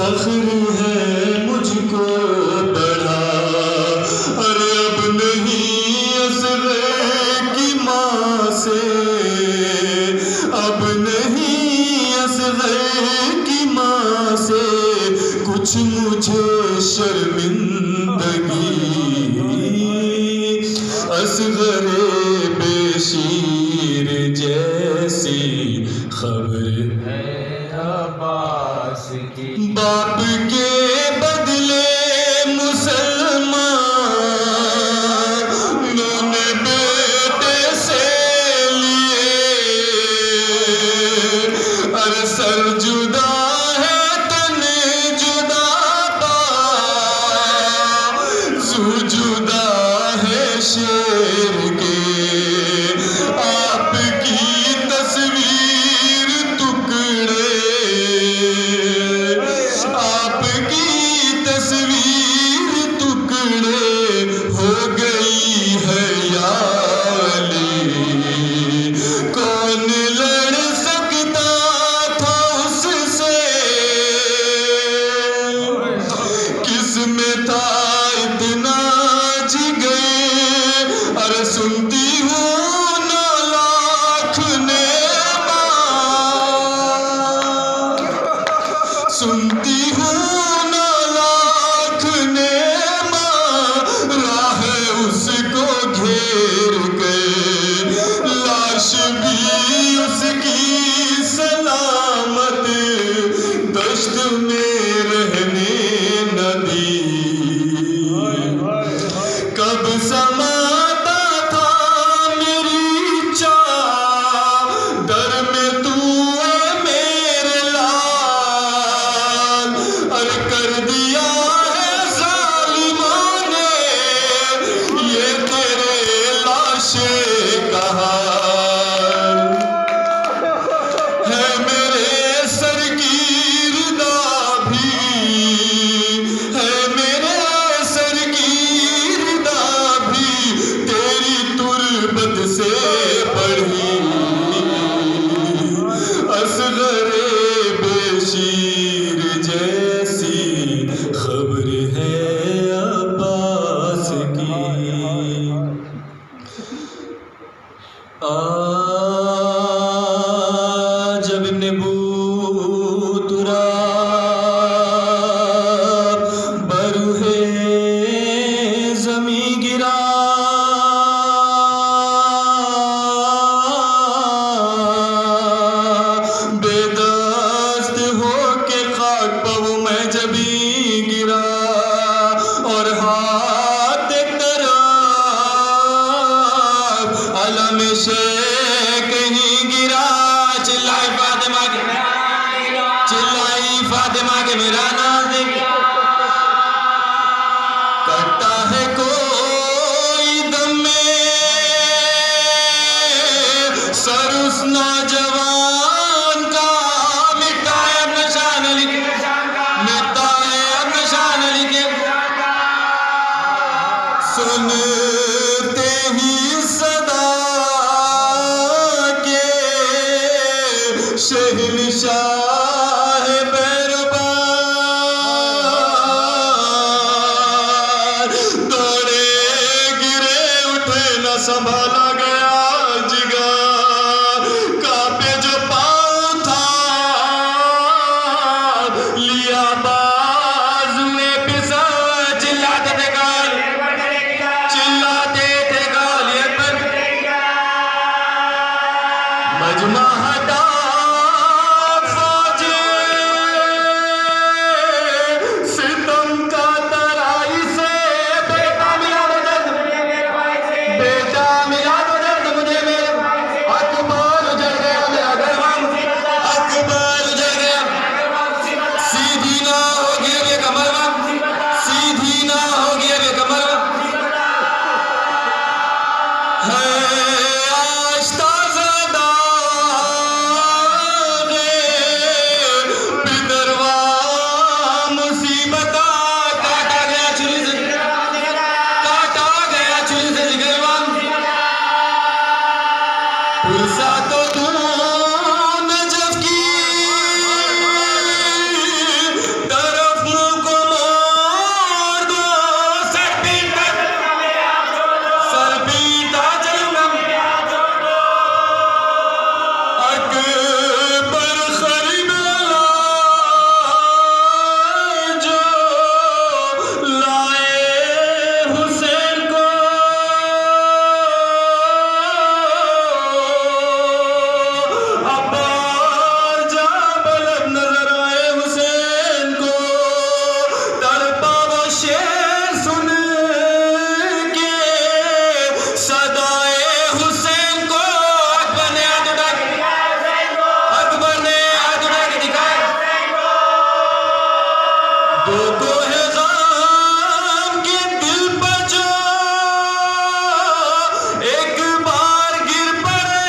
فخر ہے مجھ کو بڑا، ارے اب نہیں اصغر کی ماں سے، اب نہیں اصغر کی ماں سے کچھ مجھے شرمندگی، اصغر بے شیر جیسی خبر ہے عباس کی۔ باپ کے بدلے مسلمان نے بیٹے سے لیے، ارے سر جدا ہے تن جدا بازو جدا ہے شیر کے، آپ کی تصویر ٹکڑے، آپ کی تصویر ٹکڑے ہو گئی ہے یا علی، کون لڑ سکتا تھا اس سے، کس میں تھا اتنا جگر، ارے سنتی ہوں نا لاکھ نعمت، سنتی ہوں نا لاکھ نعمت، راہ اس کو گھیر کے لاش بھی اس کی سلامت دشت میں رہنے نہ دی، کب سماتا تھا میری چادر میں تو اے میرے لال، ارے کر دیا ہے ظالموں نے یہ تیرے لاشے کا حال، ہے میرے سر کی ردا بھی، ہے میرے سر کی ردا بھی تیری تربت سے بڑھی، اصغر بے شیر جیسی خبر ہے عباس کی، جب نبو ترا بروہ زمیں گرا، بے دست ہو کے خاک پاؤں میں جبھی گرا، اور ہاتھ طرف علم شیخ کہیں گرا، چلائی فاطمہ کے، چلائی فاطمہ کے میرا نازک، کرتا ہے کوئی دم میں سر اس نوجوان کا، مٹا ہے اپنا شان علی کے، مٹا ہے اپنا شان علی کے، سنتے ہی صدا کے شہنشاہ بیربان دوڑے گرے اٹھے نہ سنبھالا گیا جگر، کانپے جو پاؤں تھا لیا باز نے پسا، چلاتے تھے گال، چلا تو ہے غم کے دل پر جو ایک بار گر پڑے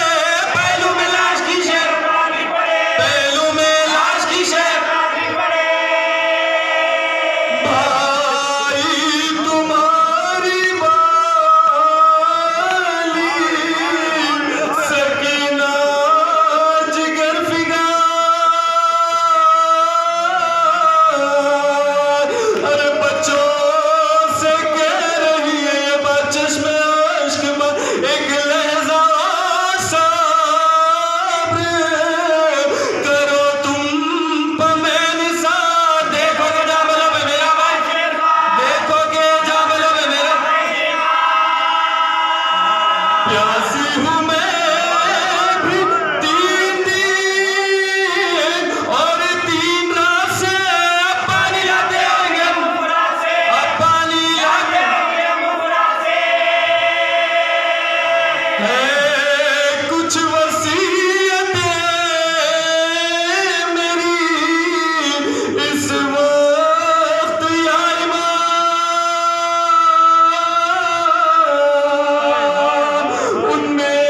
پہلو میں لاش کی شہر پہلو میں لاش کی شہر بھائی تمہاری والی سکینہ جگر فگار ارے بچوں سے کہہ رہی ہے یہ بات چشم عشق میں ایک لحظہ صبر کرو تم پہ میں نثار دیکھو کہ جا بلب میرا بھائی دیکھو کہ جا بلب میرا پیاسی ہوں میں بھی 3 دن اور 3 رات سے پانی لاتے آئیں گے اب پانی لاتے ہے کچھ وصیتیں میری اس وقت یا امام ان میں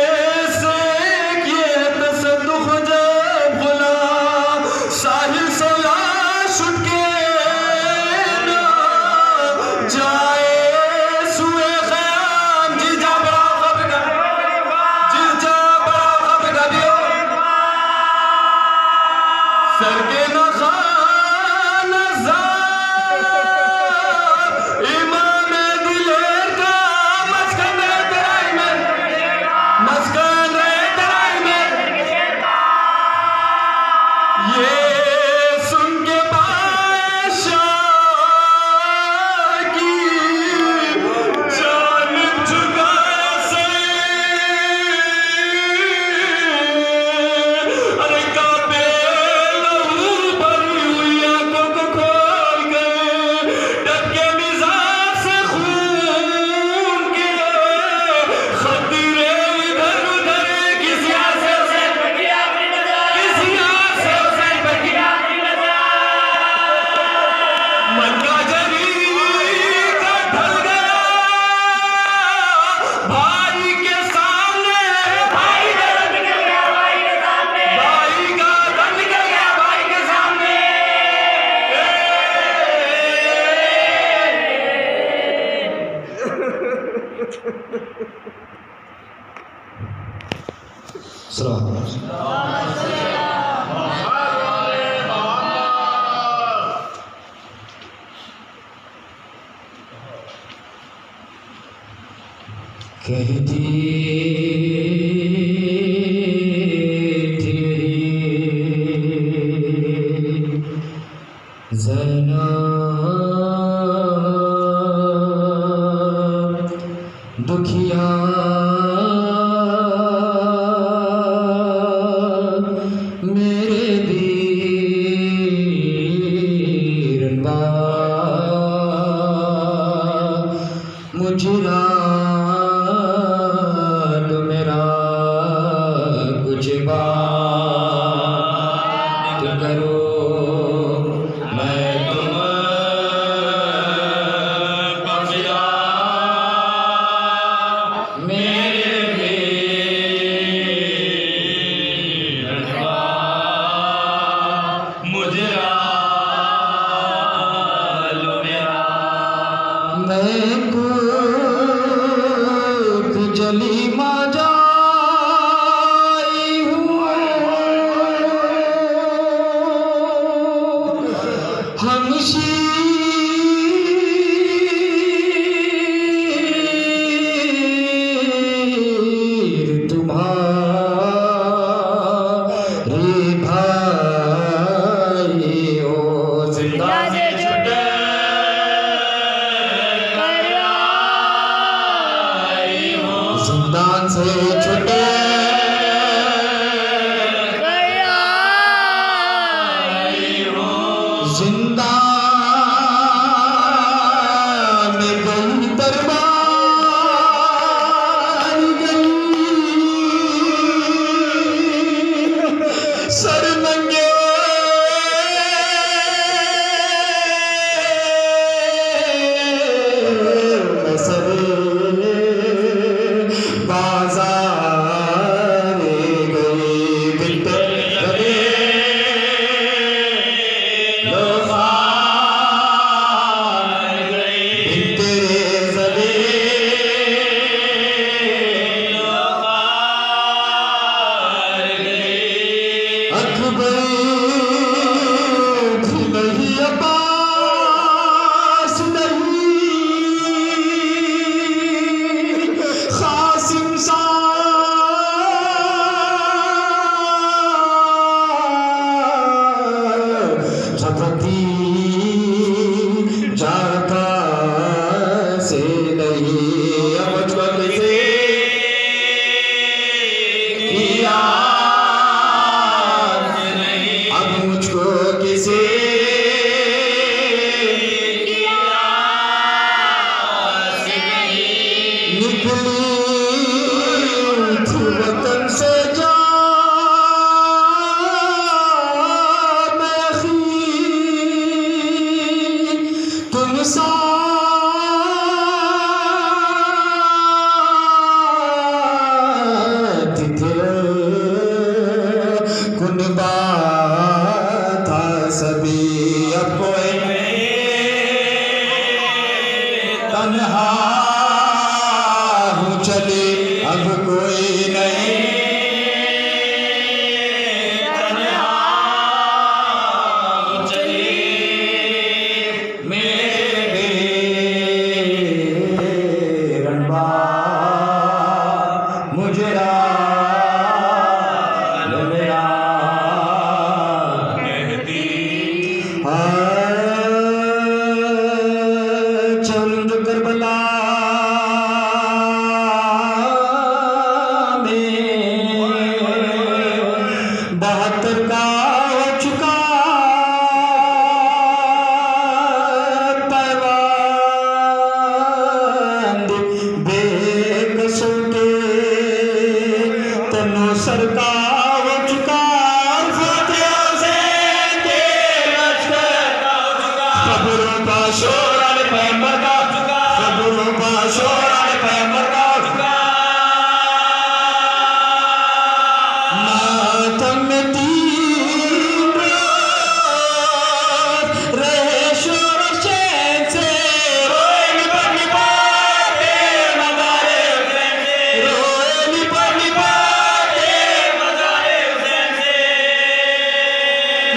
سے ایک یہ تصدق جب غلام ساحل سے لاش اٹھ کے نہ جائے سوئے خیام جی جا بڑا خب کا جی جا بڑا خب کا دیو سر کے نخان زار امام دلیر کا مسکن رہے ترائی میں مسکن رہے ترائی میں یہ سن کے بادشاہ کی جانب جھکایا سر ارے کعبے لہو بھری ہوئی آنکھوں کو کھول گئے ڈب کے مزاج سے خون کے خطرے ادھر ادھر کسی ہاتھ سے حسین پر کیا کسی ہاتھ سے حسین پر کیا من کا جری کا ڈھل گیا بھائی کے سامنے بھائی کا دم نکل گیا بھائی کے سامنے بھائی کا دم نکل گیا بھائی کے سامنے سلام کہتی تھی زینب دکھیا میرے دیرنبا مجران میرا کچھ بات کرو میں تم پفیا میرے دیرنبا مجران میرا میں کوک جلی ماں جائی ہوں ہمشیر تمہاری بھائی ہو زندہ سے چھٹے زندان سے چھٹے زندان میں گئی دربار گئی سر ننگے شاخا سے نہیں اب مجھ کو کسی کی یاد نہیں اب مجھ کو کسی کی یاد نہیں نکلی تھی وطن سے ساتھ تھے کنبا تھا سبھی اب کوئی تنہا ہوں چلی اب کوئی نہیں تنہا ہوں چلی مجرا میرا کہتی چند کربلا میں 72 کا ہو چکا پیوند بے قصوں کے تنو سرکا ہو چکا فاتحہ سے کے لشکر کا ہو چکا خبروں کا شور علی پیغمبر کا ہو چکا خبروں کا شور علی پیغمبر کا ہو چکا ماتم میں 3 رات رہے شور و شین سے روئے نپٹ نپاتے مزارے حسین سے روئے نپٹ نپاتے مزارے حسین سے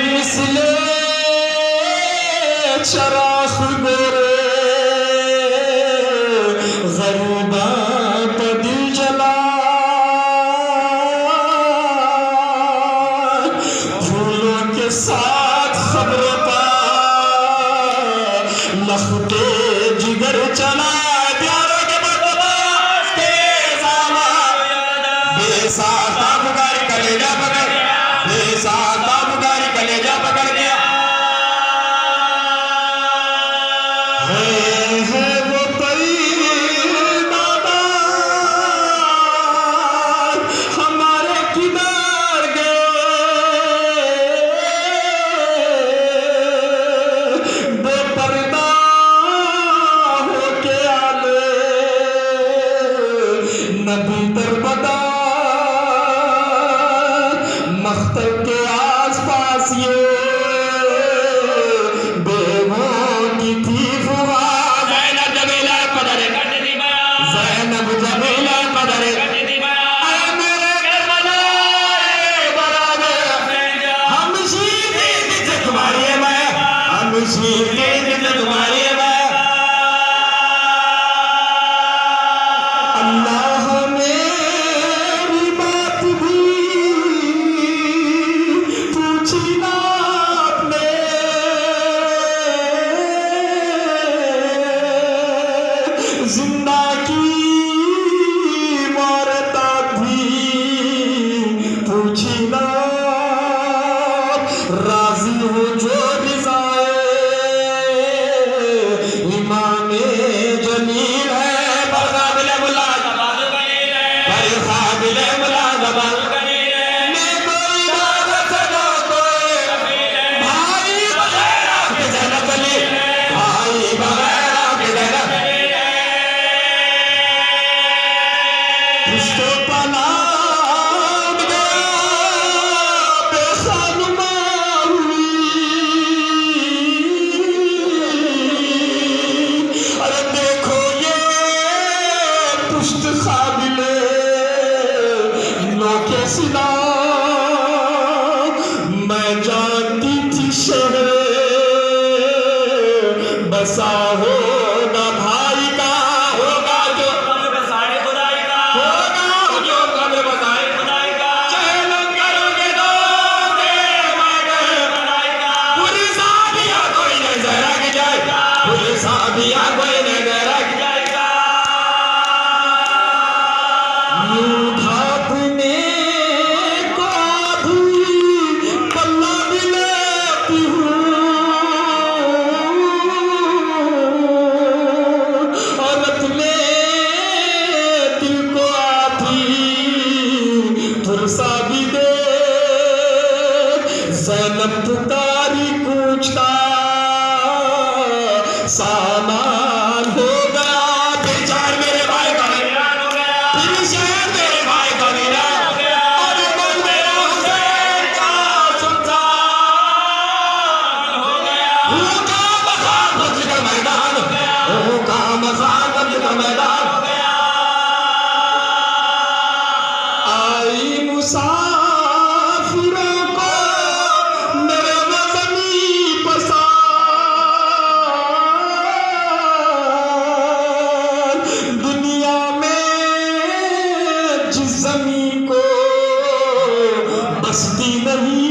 مثل چراغ گورے غریباں پہ دل جلا پھولوں کے ساتھ خبر پا لختے جگر چلا پیاروں کے بدباش کے زامان بے ساختہ پکاری کلیجہ پکڑ بے ساختہ پکاری کلیجہ پکڑ گیا ہے وہ دادار ہمارے کنار گئے بے پردہ ہو کے آلے نبی دربدار مختل کے آس پاس یہ اللہ میری بات بھی پوچھی نا آپ نے زندہ کی مورتا بھی پوچھی نا راضی ہو جو امام جلیل ہے پر قابل ملازمت پر قابل ملازمت میں کوئی عادت نہ کوئی بھائی بغیر آپ کے جنت لی بھائی بغیر آپ کے جنت پشت و پناہ گیا بے خانمہ ہوئی پشت قابل نو کے سلا میں جانتی تھی شہر بسا ہوگا بھائی کا ہوگا جو قبر بسائے خدائی کا ہوگا جو قبر بسائے خدائی کا چہلم کرو گے دوست مگر خدائی کا پوری ساتھ یا کوئی نہیں زہرا کی جائے پوری ساتھ دیا کوئی نہ رکھ جائے گا یوں ڈھانپنے کو بھی پلہ بھی لیتی ہوں اور اپنے دل کو آتی تھرسا بھی دے زینب پکاری کوچتا سامان ہو گیا پھر چار میرے بھائی کا ویران ہو گیا پھر شہر میرے بھائی کا ویران ہو گیا اور من میرا حسین کا سنسان ہو گیا ہوں کا مخان بدل کا میدان ہو گیا ہوں کا مخان بدل کا میدان ہو گیا آئی مسافروں کو میرے وطنی پسند دنیا میں جس زمین کو بستی نہیں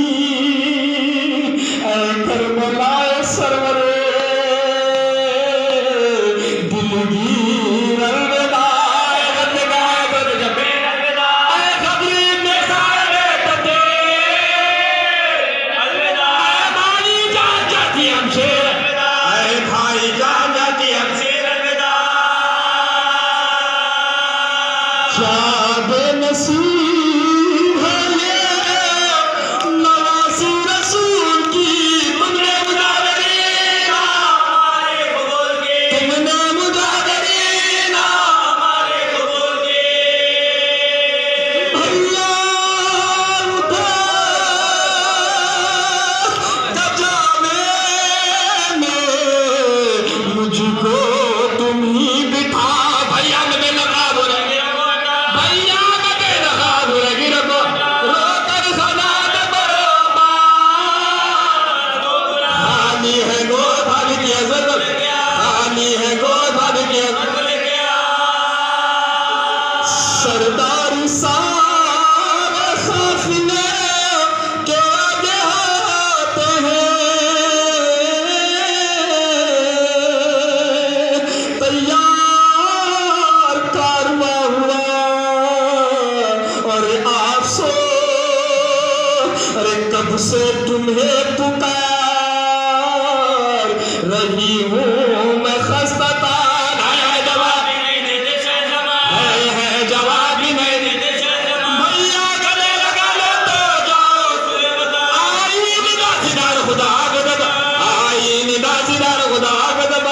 اے کربلا سرور دلگیر الوداع الوداع بدجبین الوداع اے خبری میں سارے پتے الوداع اے بھائی جان جاتی ہم شیر الوداع اے بھائی جان جاتی ہم شیر الوداع کیا بے نصیب ہے یہ نواسی رسول کی تم نے مجاہدین ہمارے قبول کی تم نے مجاہدین ہمارے قبول کی بھیا اٹھا ججامے میں مجھ کو تم ہی بٹھا بھیا میں لگا دو بھیا میں لگا دو لگی رکھو رو کر سنا دے برابر خالی ہے گود بھاگ کی عزت خالی ہے گود بھاگ کی عزت سردار سارے قافلے کے آگے آتے ہیں تیار کارواں ہوا اور آپ سو ارے کب سے تمہیں پکار رہی ہوں میں خستہ تان ہے جواب ہی نہیں دیتے شہزمان ہے جواب ہی نہیں دیتے شہزمان بھیا گلے لگا لو تو جاؤ آئی ندا سدار خدا غضب آئی ندا سدار خدا غضب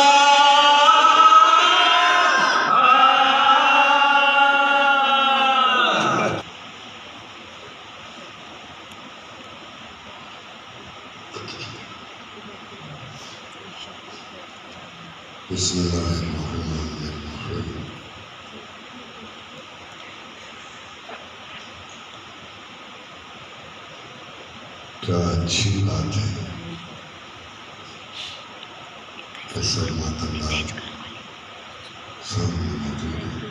بسم اللہ الرحمن الرحیم کیا اچھی بات ہے کہ سر ماتمدار سامنے موجود ہے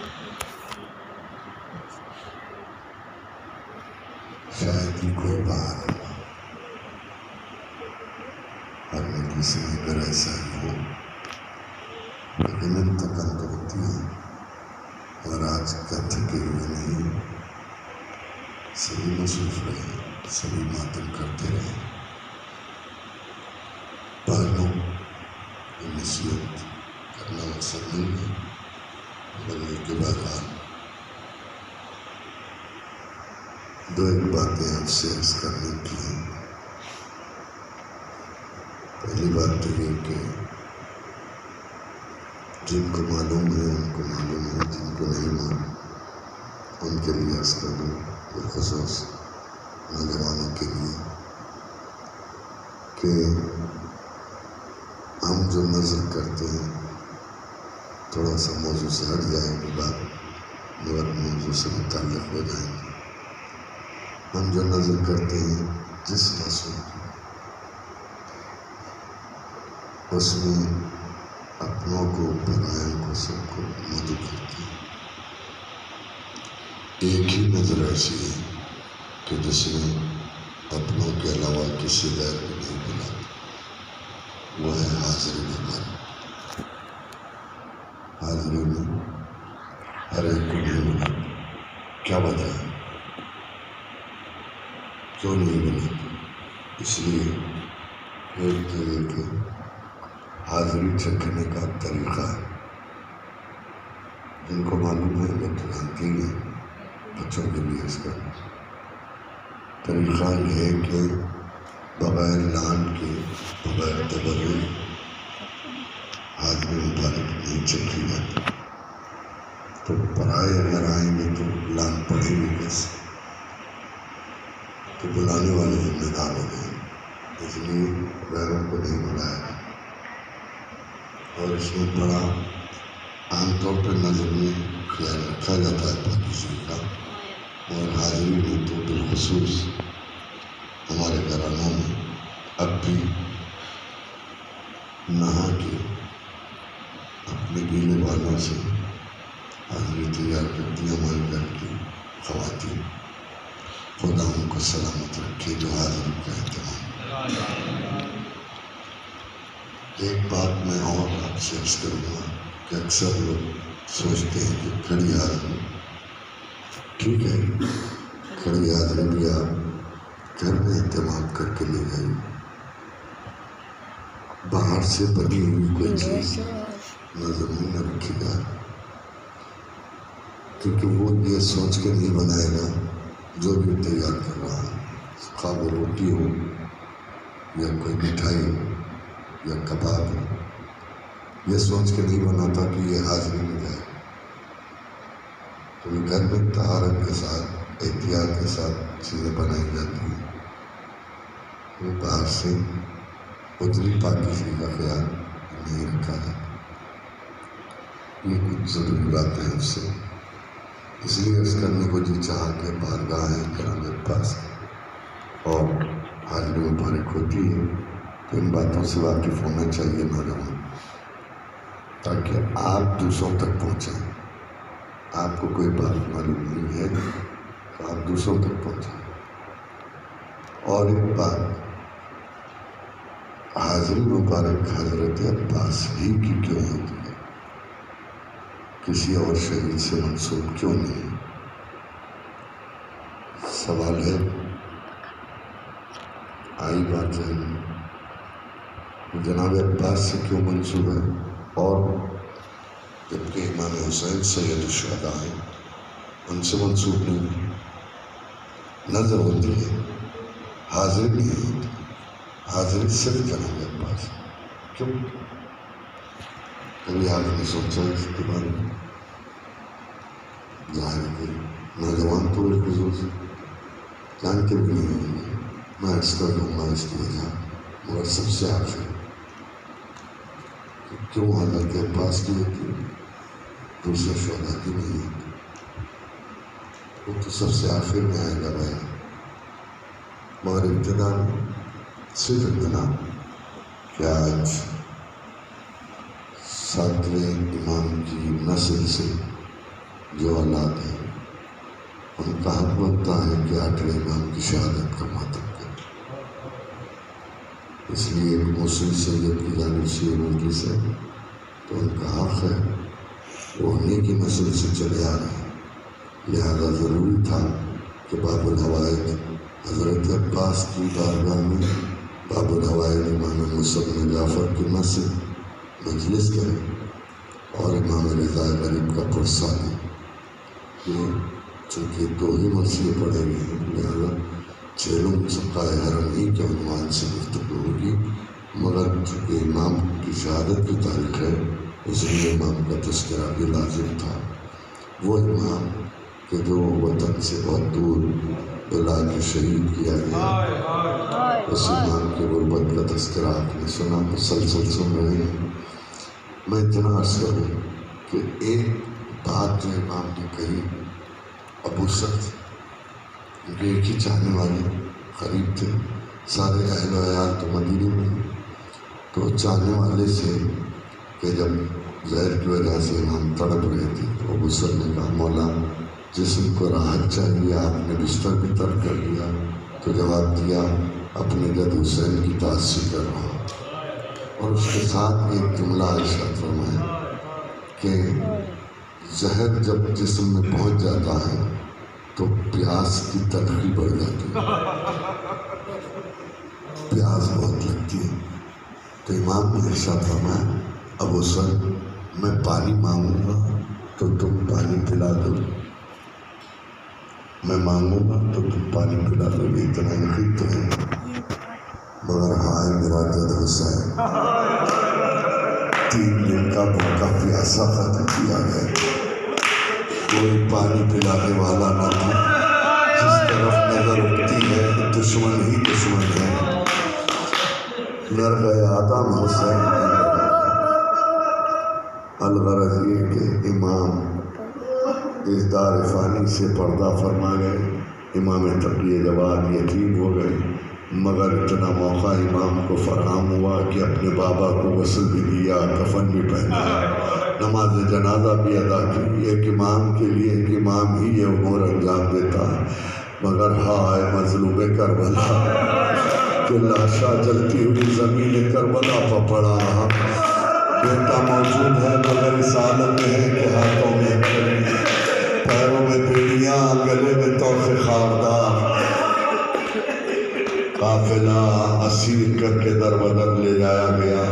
شاید ہی کوئی بات اور میں کسی اگر ایسا ہی ہو لیکن انتقال تو ہوتی ہے اور آج کا تھکے ہوئے نہیں سبھی مصروف رہے سبھی ماتم کرتے رہے پہلوں کی نصیحت کرنا مقصد نہیں ہے بلکہ کے بعد دو ایک باتیں آپ سے عرض کرنے کی ہیں پہلی بات تو یہ کہ جن کو معلوم ہے ان کو معلوم ہے جن کو نہیں معلوم ان کے لیے عرض کر دوں بالخصوص نوجوانوں کے لیے کہ ہم جو نظر کرتے ہیں تھوڑا سا موضوع سے ہٹ جائیں گے بات موضوع سے متعلق ہو جائیں گے ہم جو نظر کرتے ہیں جس معصوم کی اس میں اپنوں کو پرائوں کو سب کو مدعو کرتے ہیں ایک ہی نظر ایسی ہے کہ جس میں اپنوں کے علاوہ کسی غیر کو نہیں بلاتا وہ ہے حاضر مہمان کیا وجہ ہے کیوں نہیں بنے؟ اس لیے ایک حاضری رکھنے کا طریقہ ہے، جن کو معلوم ہے وہ جانتی ہیں، بچوں کے لیے اس کا طریقہ یہ ہے کہ بغیر لان کے، بغیر تبرک حاضری مبارک نہیں چکی جاتی۔ تو پرائے اگر آئیں گے تو لان پڑے گی کیسے؟ تو بلانے والے ذمہ دار ہو گئے، اس لیے غیروں کو نہیں بلایا گیا۔ اور اس میں بڑا عام طور پہ نظر میں خیال رکھا جاتا ہے پاکیزگی کا، اور حاضری میں تو بالخصوص ہمارے گھرانوں میں اب بھی نہا کے اپنے گیلے بالوں سے حاضری تیار کرتی ہیں ہمارے گھر کی خواتین۔ خدا ان کو سلامت رکھے جو حاضری کا اہتمام۔ ایک بات میں اور آپ سے عرض کروں گا کہ اکثر لوگ سوچتے ہیں کہ کھڑی حاضری ٹھیک ہے، کھڑی حاضری بھی آپ گھر میں اہتمام کر کے لے جائیں، باہر سے بنی ہوئی کوئی چیز نظر میں نہ رکھی جائے، کیونکہ وہ یہ سوچ کے نہیں بنائے گا جو بھی تیار کر رہا ہے، خواہ وہ روٹی ہو یا کوئی مٹھائی ہو یا کباب ہو، یہ سوچ کے نہیں بناتا کہ یہ حاضری میں جائے۔ تو گھر میں طہارت کے ساتھ، احتیاط کے ساتھ چیزیں بنائی جاتی ہیں، وہ باہر سے اتنی پاکیزگی کا خیال نہیں رکھا جاتا۔ یہ کچھ ضروری بات ہے اس سے، اس لیے عرض کرنے کو جی چاہا کہ بارگاہ کرام پاس اور حاضری مبارک ہوتی ہے تو ان باتوں سے واقف ہونا چاہیے نوجوان، تاکہ آپ دوسروں تک پہنچیں۔ آپ کو کوئی بات معلوم نہیں ہے تو آپ دوسروں تک پہنچیں۔ اور ایک بات، حاضری مبارک حضرت عباس ہی کی کیوں ہوتی ہے؟ کسی اور شہید سے منسوب کیوں نہیں؟ سوال ہے، آئی بات ذہن میں، جناب عباس سے کیوں منسوب ہے؟ اور جبکہ امام حسین سید الشہداء ہیں، ان سے منسوب نہیں ہے؟ نظر ہوتی ہے، حاضری نہیں ہوتی، حاضری صرف جناب عباس۔ کیوں؟ کبھی آپ نے سوچا اس کے بارے میں؟ ظاہر ہے نوجوان تو بالخصوص جانتے بھی نہیں ہوں گے، میں عرض کر دوں گا اس کی وجہ، مگر سب سے آخر کیوں حضرت عباس کی ہوتی ہے، دوسرے شہداء کی نہیں ہوتی؟ وہ تو سب سے آخر میں آئے گا بھائی، مگر ابتدا صرف اتنا کہ آج ساتویں امام کی نسل سے جو اولاد ہے ان کا حق بنتا ہے کہ آٹھویں امام کی شہادت کا ماتم کرے۔ اس لیے ایک موسم سید کی جانب سے مجلس ہے تو ان کا حق ہے، وہ انہیں کی نسل سے چلے آ رہے ہیں، لہذا ضروری تھا کہ باب الحوائج حضرت عباس کی بارگاہ میں باب الحوائج امام مصعب بن جعفر کی نسل مجلس کرے اور امام رضا غریب کا پرسہ دے۔ یہ چونکہ دو ہی مرثیے پڑھے گئے ہیں، لہذا چہلم سقائے حرم ہی کے عنوان سے گفتگو ہوگی، مگر چونکہ امام کی شہادت کی تاریخ ہے اس لیے امام کا تذکرہ بھی لازم تھا۔ وہ امام کہ جو وطن سے بہت دور بلا کے شہید کیا گیا، اس امام کے غربت کا تذکرہ آپ نے سنا، مسلسل سن رہے ہیں۔ میں اتنا عرض کروں کہ ایک بات جو امام نے کہی، ابو سعد کیونکہ ایک ہی چاہنے والے قریب تھے، سارے اہل و عیال تو مدینے میں، تو چاہنے والے سے کہ جب زہر کی وجہ سے امام تڑپ رہے تھے تو ابو سعد نے کہا مولا جسم کو راحت چاہیے، آپ نے بستر بھی ترک کر دیا، تو جواب دیا اپنے جد حسین کی تعصی کر رہا ہوں۔ اور اس کے ساتھ ایک جملہ ارشاد فرمایا کہ زہر جب جسم میں پہنچ جاتا ہے تو پیاس کی تلخی بڑھ جاتی ہے، پیاس بہت لگتی ہے۔ تو امام نے ارشاد فرمایا ابو سر میں پانی مانگوں گا تو تم پانی پلا دو، میں مانگوں گا تو تم پانی پلا دو، اتنا یقین تو ہے۔ مگر ہائے میرا جد حسین، 3 دن کا بھوکا پیاسا ختم کیا گیا، کوئی پانی پلانے والا نہ تھا۔ جس طرف نظر اٹھتی ہے دشمن ہی دشمن ہے۔ نر گئے آدم حسین، الغرض یہ کہ امام اس دار فانی سے پردہ فرما گئے، امام تقی جواد یتیم ہو گئے، مگر اتنا موقع امام کو فراہم ہوا کہ اپنے بابا کو غسل بھی دیا، کفن بھی پہنایا، نماز جنازہ بھی ادا کی۔ ایک امام کے لیے ایک امام ہی یہ امور انجام دیتا ہے۔ مگر ہائے مظلوم کربلا کہ لاشا جلتی ہوئی زمین کربلا پر پڑا رہا، بیٹا موجود ہے مگر اس عالم میں ہے کہ ہاتھوں میں کھڑی، پیروں میں بیڑیاں، گلے میں توف خاردار، قافلہ اسیر کر کے در بدر لے جایا گیا۔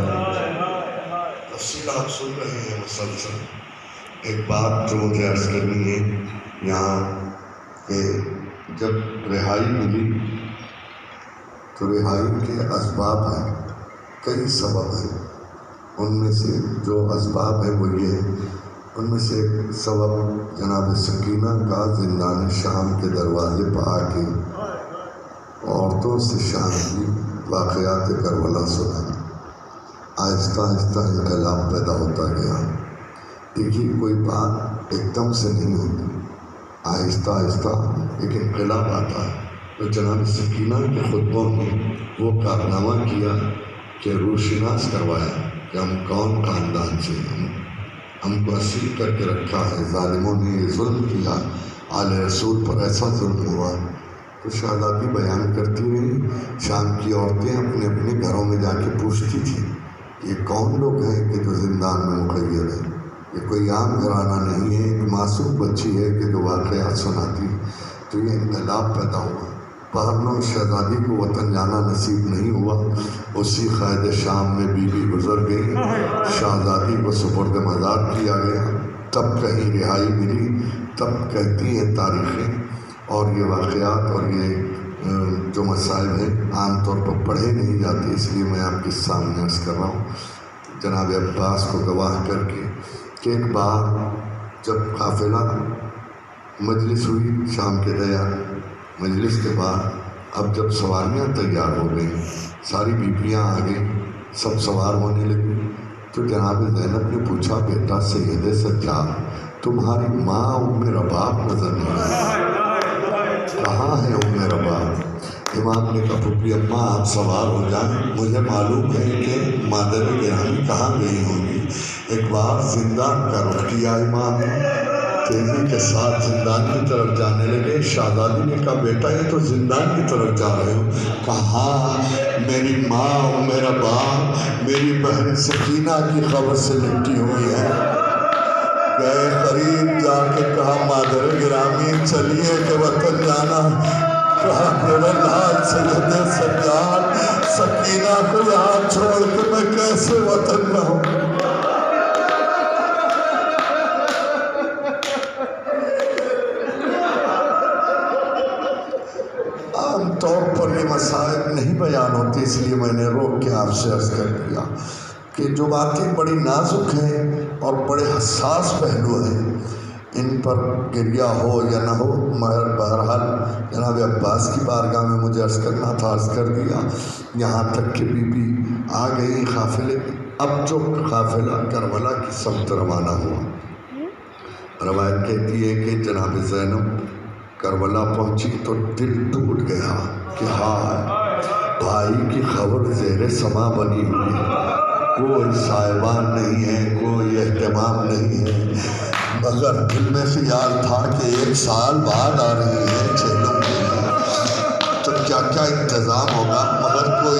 تفصیلات سن رہے ہیں مسلسل۔ ایک بات جو مجھے عرض کرنی ہے یہاں کہ جب رہائی ملی تو رہائی کے اسباب ہیں، کئی سبب ہیں، ان میں سے جو اسباب ہیں وہ یہ ہے، ان میں سے ایک سبب جناب سکینہ کا زندان شام کے دروازے پر آ کے عورتوں سے شام کی واقعات کربلا سنا۔ آہستہ آہستہ انقلاب پیدا ہوتا گیا۔ دیکھیے کوئی بات ایک دم سے نہیں ہوتی، آہستہ آہستہ ایک انقلاب آتا ہے۔ تو جناب سکینہ کے خطبوں میں وہ کارنامہ کیا کہ روشناس کروایا کہ ہم کون خاندان سے ہیں، ہم کو اسیر کر کے رکھا ہے، ظالموں نے یہ ظلم کیا، آل رسول پر ایسا ظلم ہوا۔ تو شہزادی بیان کرتی رہی، شام کی عورتیں اپنے اپنے گھروں میں جا کے پوچھتی تھیں یہ کون لوگ ہیں کہ جو زندان میں مقید ہیں، یہ کوئی عام گھرانہ نہیں ہے، ایک معصوم بچی ہے کہ جو واقعات سناتی۔ تو یہ انقلاب پیدا ہوا۔ بہرحال شہزادی کو وطن جانا نصیب نہیں ہوا، اسی قید شام میں بیوی گزر گئی، شہزادی کو سپرد مزار کیا گیا، تب کہیں رہائی ملی، تب کہتی ہیں تاریخیں اور یہ واقعات اور یہ جو مسائل ہیں عام طور پر پڑھے نہیں جاتے، اس لیے میں آپ کے سامنے عرض کر رہا ہوں جناب عباس کو گواہ کر کے کہ ایک بار جب قافلہ مجلس ہوئی شام کے تیار، مجلس کے بعد اب جب سواریاں تیار ہو گئیں، ساری بیویاں آ گئیں، سب سوار ہونے لگی، تو جناب زینب نے پوچھا بیٹا سید سجاد تمہاری ماں ام رباب نظر نہیں آئی، کہاں ہے ام رباب؟ امام نے کہا پھپھی اماں آپ سوار ہو جائیں، مجھے معلوم ہے کہ مادر گرامی کہاں گئی ہوں گی۔ ایک بار زندان کا رخ کیا امام نے، تیزی کے ساتھ زندان کی طرف جانے لگے۔ شہزادی نے کہا بیٹا یہ تو زندان کی طرف جا رہے ہو؟ کہا میری ماں میرا باپ میری بہن سکینہ کی خبر سے لپٹی ہوئی ہے۔ گئے قریب جا کے کہا مادر گرامی چلیے کہ وطن جانا، کہا میرا لال سید سجاد سکینہ کو یہاں چھوڑ کے میں کیسے وطن رہوں؟ عام طور پر یہ مسائل نہیں بیان ہوتے، اس لیے میں نے روک کے آپ سے عرض کر دیا کہ جو باتیں بڑی نازک ہیں اور بڑے حساس پہلو ہیں، ان پر گریہ ہو یا نہ ہو، مگر بہرحال جناب عباس کی بارگاہ میں مجھے عرض کرنا تھا، عرض کر دیا۔ یہاں تک کہ بی بی آ گئی قافلے، اب جو قافلہ کربلا کی سمت روانہ ہوا، روایت کہتی ہے کہ جناب زینب کربلا پہنچی تو دل ٹوٹ گیا کہ ہائے بھائی کی خبر زیر سما بنی ہوئی ہے، کوئی صاحبان نہیں ہے، کوئی اہتمام نہیں ہے، مگر دل میں خیال تھا کہ 1 سال بعد آ رہی ہے، چلوں گی تو کیا کیا انتظام ہوگا، مگر کوئی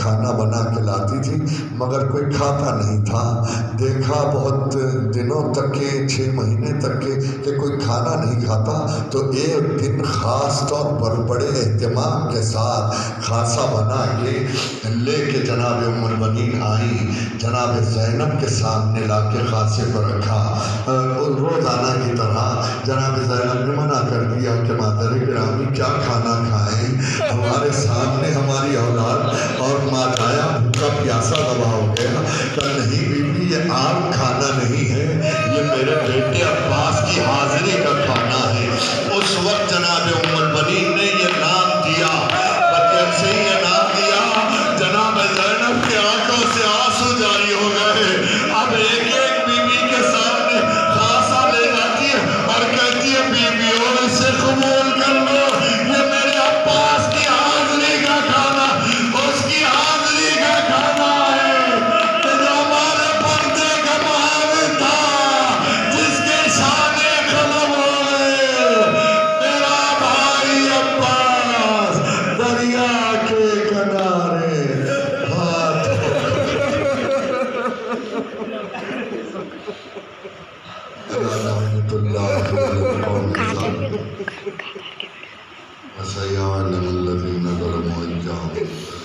کھانا بنا کے لاتی تھی مگر کوئی کھاتا نہیں تھا. دیکھا بہت دنوں تک کے 6 مہینے تک کے کہ کوئی کھانا نہیں کھاتا. تو ایک دن خاص طور پر بڑے اہتمام کے ساتھ خاصا بنا کے لے کے جناب ام المؤمنین آئی. جناب زینب کے سامنے لا کے خاصے کو رکھا. روزانہ کی طرح جناب زینب نے منع کر دیا کہ مادر گرامی کیا کھانا کھائیں, ہمارے سامنے ہماری اولاد اور ماجایا بھوکا پیاسا دبا ہو گیا. کہ نہیں بی بی یہ عام کھانا نہیں ہے, یہ میرے بیٹے عباس کی حاضری کا کھانا ہے. اس وقت جناب ام المؤمنین نے یہ نام دیا, بچے سے یہ نام دیا. جناب زینب کی آنکھوں سے آنسو جاری ہو گئے. اب ایک ایک بی بی کے سامنے خاصا لے جاتی ہے اور کہتی ہے بی بی اور اسے قبول کر لو, یہ میرے عباس کی حاضری کا کھانا, اس کی حاضری کا کھانا ہے. جو ہمارے پردے کا معاون تھا, جس کے شانے قلم ہو گئے, میرا بھائی عباس دریا کے کنارے ہاتھ رحمت اللہ وسيعلم الذين ظلموا أيهم